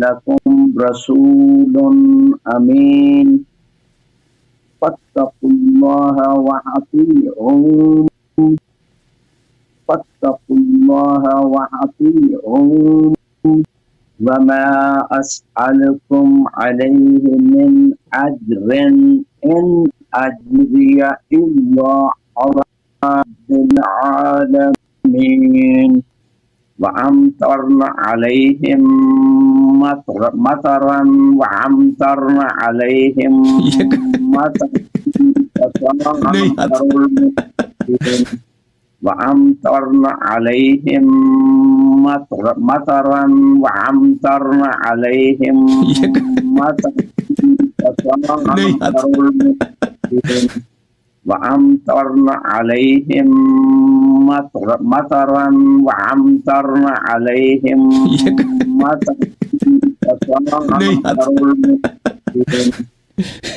لكم رسول أمين فاتقوا الله وأطيعون وما أسألكم عليه من أجر إن أجري إلا على رب العالمين وأمطرنا عليهم مطرا وأمطرنا عليهم مطرا وأمطرنا عليهم مطرا وأمطرنا عليهم مطرا وأمطرنا عليهم مطرا وأمطرنا عليهم مطرا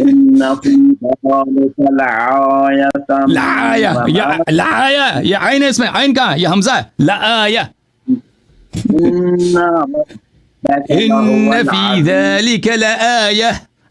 إن في ذلك لآية لآية يا عين اسمع عين كا يا همزة لآية إن في ذلك لآية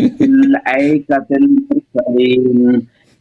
الأيكة المرسلين